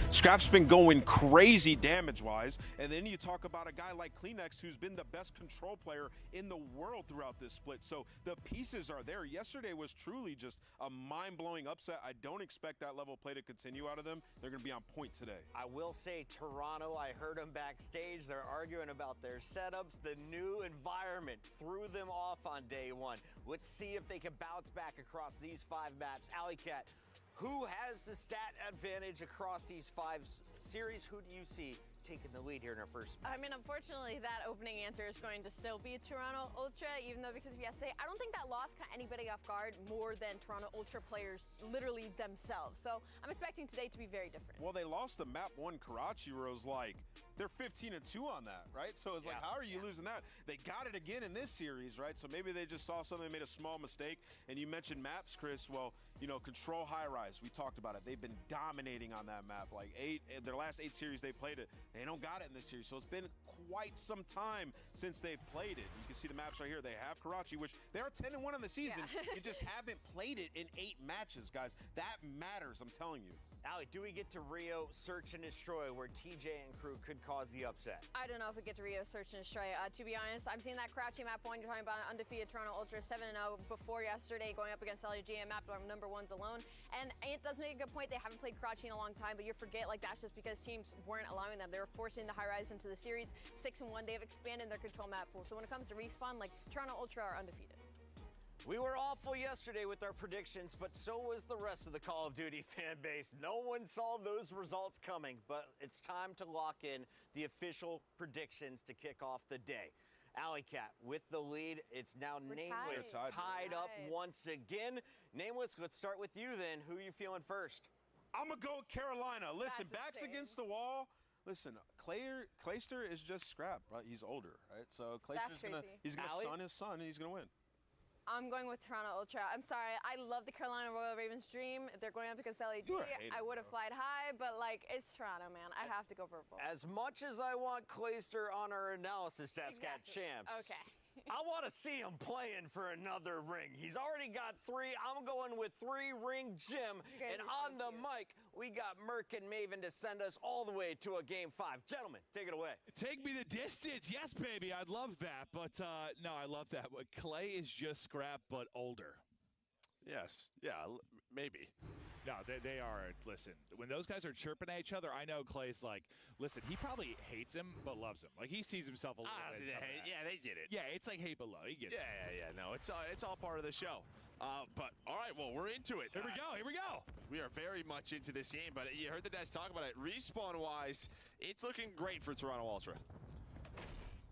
Scrap's been going crazy damage-wise, and then you talk about a guy like Kleenex, who's been the best control player in the world throughout this split. So the pieces are there. Yesterday was truly just a mind-blowing upset. I don't expect that level of play to continue out of them. They're going to be on point today. I will say Toronto, I heard them backstage. They're arguing about their setups. The new environment threw them off on day one. Let's see if they can bounce back across these 5 maps. Alleycat, who has the stat advantage across these 5 series? Who do you see taking the lead here in our first match? I mean, unfortunately, that opening answer is going to still be Toronto Ultra, even though because of yesterday, I don't think that loss caught anybody off guard more than Toronto Ultra players literally themselves. So I'm expecting today to be very different. Well, they lost the map 1 Karachi, where it was like, they're 15-2 on that, right? So it's like, how are you losing that? They got it again in this series, right? So maybe they just saw something, made a small mistake. And you mentioned maps, Chris. Well, you know, control high rise. We talked about it. They've been dominating on that map. Like their last 8 series they played it. They don't got it in this series. So it's been quite some time since they've played it. You can see the maps right here. They have Karachi, which they are 10-1 on the season. You just haven't played it in 8 matches, guys. That matters, I'm telling you. Allie, do we get to Rio Search and Destroy, where TJ and crew could cause the upset? I don't know if we get to Rio Search and Destroy. To be honest, I'm seeing that Karachi map 1. You're talking about an undefeated Toronto Ultra 7-0 before yesterday, going up against LAG and map number 1s alone. And it does make a good point. They haven't played Karachi in a long time, but you forget, like, that's just because teams weren't allowing them. They were forcing the high rise into the series. 6-1. They have expanded their control map pool. So when it comes to respawn, like, Toronto Ultra are undefeated. We were awful yesterday with our predictions, but so was the rest of the Call of Duty fan base. No one saw those results coming, but it's time to lock in the official predictions to kick off the day. Alleycat with the lead. It's now Nameless tied up once again. Nameless, let's start with you then. Who are you feeling first? I'm going to go with Carolina. Listen, That's backs insane. against the wall. Listen, Clayster is just scrap, right? He's older, right? So Clayster's going to son his son, and he's going to win. I'm going with Toronto Ultra. I'm sorry, I love the Carolina Royal Ravens dream. If they're going up against LAG, I would have flied high, but like, it's Toronto, man. I have to go purple. As much as I want Clayster on our analysis desk at Champs, okay. I want to see him playing for another ring. He's already got 3. I'm going with 3 ring Jim. And on the mic, we got Merc and Maven to send us all the way to a game 5. Gentlemen, take it away. Take me the distance. Yes, baby. I'd love that. But no, I love that. But Clay is just scrap, but older. Yes. Yeah, maybe. No, they are. Listen, when those guys are chirping at each other, I know Clay's like, listen, he probably hates him, but loves him. Like, he sees himself a little bit. Yeah, they get it. Yeah, it's like hate below. He gets it. Yeah. No, it's all part of the show. But all right, well, we're into it. Here we go. We are very much into this game, but you heard the guys talk about it. Respawn-wise, it's looking great for Toronto Ultra.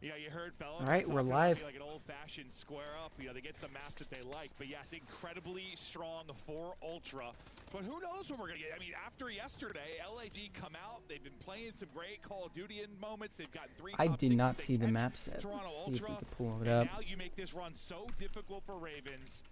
You know, you heard, fellas. All right, we're live. Like an old-fashioned square up. You know, they get some maps that they like. But yes, incredibly strong for Ultra. But who knows what we're going to get? I mean, after yesterday, LAG come out. They've been playing some great Call of Duty in moments. They've gotten 3 I top did not 6s. see the map set. Toronto Let's see Ultra. if we can pull it And up. now you make this run so difficult for Ravens.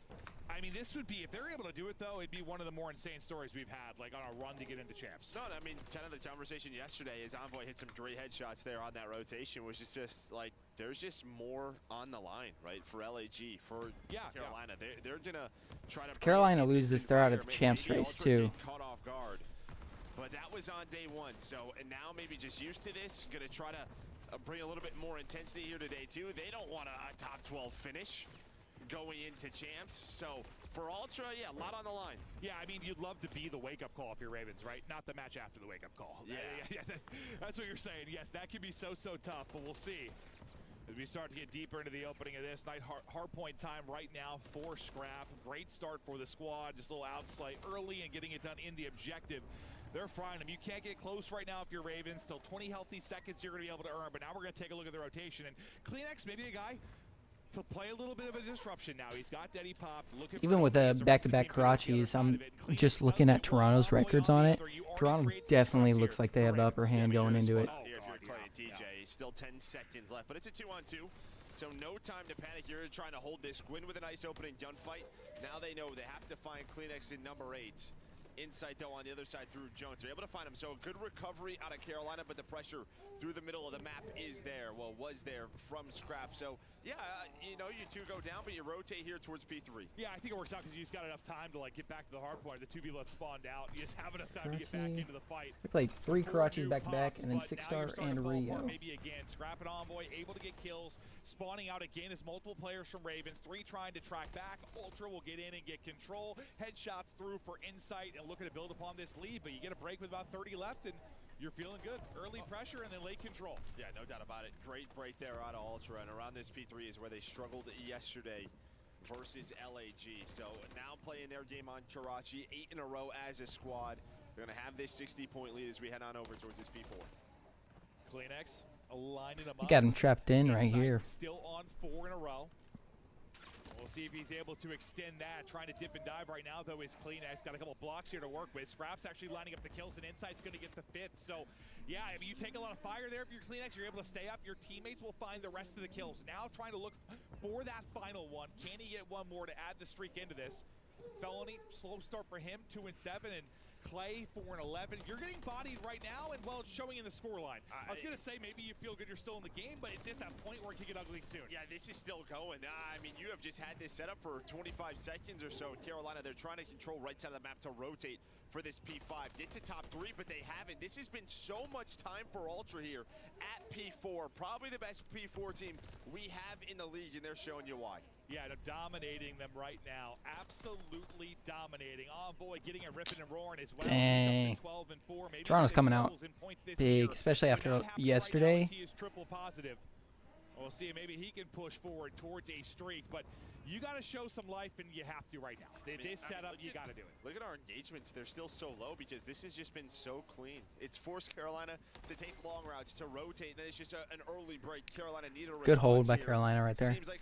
I mean, this would be, if they're able to do it, though, it'd be one of the more insane stories we've had, like on a run to get into Champs. No, I mean, kind of the conversation yesterday is Envoy hit some great headshots there on that rotation, which is just like, there's just more on the line, right, for LAG, for Carolina. They're going to try to... Carolina loses, they're out of the Champs race, too. Caught off guard. But that was on day 1, so, and now maybe just used to this, going to try to bring a little bit more intensity here today, too. They don't want a top 12 finish going into Champs, so for Ultra, a lot on the line. Yeah, I mean, you'd love to be the wake-up call if you're Ravens, right? Not the match after the wake-up call. Yeah. That's what you're saying. Yes, that can be so tough, but we'll see. As we start to get deeper into the opening of this night, hard point time right now for Scrap. Great start for the squad, just a little outslay early and getting it done in the objective. They're frying them. You can't get close right now if you're Ravens. Still 20 healthy seconds you're going to be able to earn, but now we're going to take a look at the rotation. And Kleenex, maybe a guy to play a little bit of a disruption now. He's got Deddy Pop. Even with a back-to-back Karachis, I'm just looking at Toronto's records on it. Toronto definitely looks like they have the upper hand going into it. Here, if you're playing TJ, still 10 seconds left, but it's a 2-on-2. So no time to panic. You're trying to hold this. Gwyn with a nice opening gunfight. Now they know they have to find Kleenex in number 8. Insight, though, on the other side through Jones. They're able to find him. So a good recovery out of Carolina, but the pressure through the middle of the map is there. Well, was there from Scrap. So, yeah, you know, you two go down, but you rotate here towards P3. Yeah, I think it works out because you just got enough time to, like, get back to the hard point. The two people that spawned out, you just have enough time to get back into the fight. We played 3 Karachis New back-to-back, pops, and then but 6-star now you're starting and to fall apart Rio. maybe again. Scrap and Envoy able to get kills, spawning out again as multiple players from Ravens. 3 trying to track back. Ultra will get in and get control. Headshots through for Insight and looking to build upon this lead, but you get a break with about 30 left, and you're feeling good. Early pressure and then late control. Yeah, no doubt about it. Great break there out of Ultra, and around this P3 is where they struggled yesterday versus LAG. So now playing their game on Karachi, 8 in a row as a squad. They're going to have this 60-point lead as we head on over towards this P4. Kleenex lining them We up. got him trapped in right Insight here. Still on 4 in a row. We'll see if he's able to extend that. Trying to dip and dive right now, though, is Kleenex. Got a couple blocks here to work with. Scrap's actually lining up the kills, and Insight's going to get the 5th. So, yeah, I mean, you take a lot of fire there if you're Kleenex. You're able to stay up. Your teammates will find the rest of the kills. Now trying to look for that final one. Can he get one more to add the streak into this? Felony, slow start for him, 2 and 7, and Clay 4 and 11. You're getting bodied right now, and well, it's showing in the scoreline. I was gonna say maybe you feel good you're still in the game, but it's at that point where it can get ugly soon. Yeah, this is still going. I mean, you have just had this set up for 25 seconds or so. Carolina, they're trying to control right side of the map to rotate for this P5. Get to top 3, but they haven't. This has been so much time for Ultra here at P4. Probably the best P4 team we have in the league, and they're showing you why. Yeah, they're dominating them right now. Absolutely dominating. Envoy getting a ripping and roaring as well. Dang. He's up to 12 and 4. Maybe Toronto's he coming out struggles in points this big, year. especially But after not happening yesterday. Right now as he is triple positive. We'll see if maybe he can push forward towards a streak, but you got to show some life, and you have to right now. This setup, you got to do it. Look at our engagements. They're still so low because this has just been so clean. It's forced Carolina to take long routes, to rotate, and then it's just an early break. Carolina needed a Good hold response by here. Carolina right there. Seems like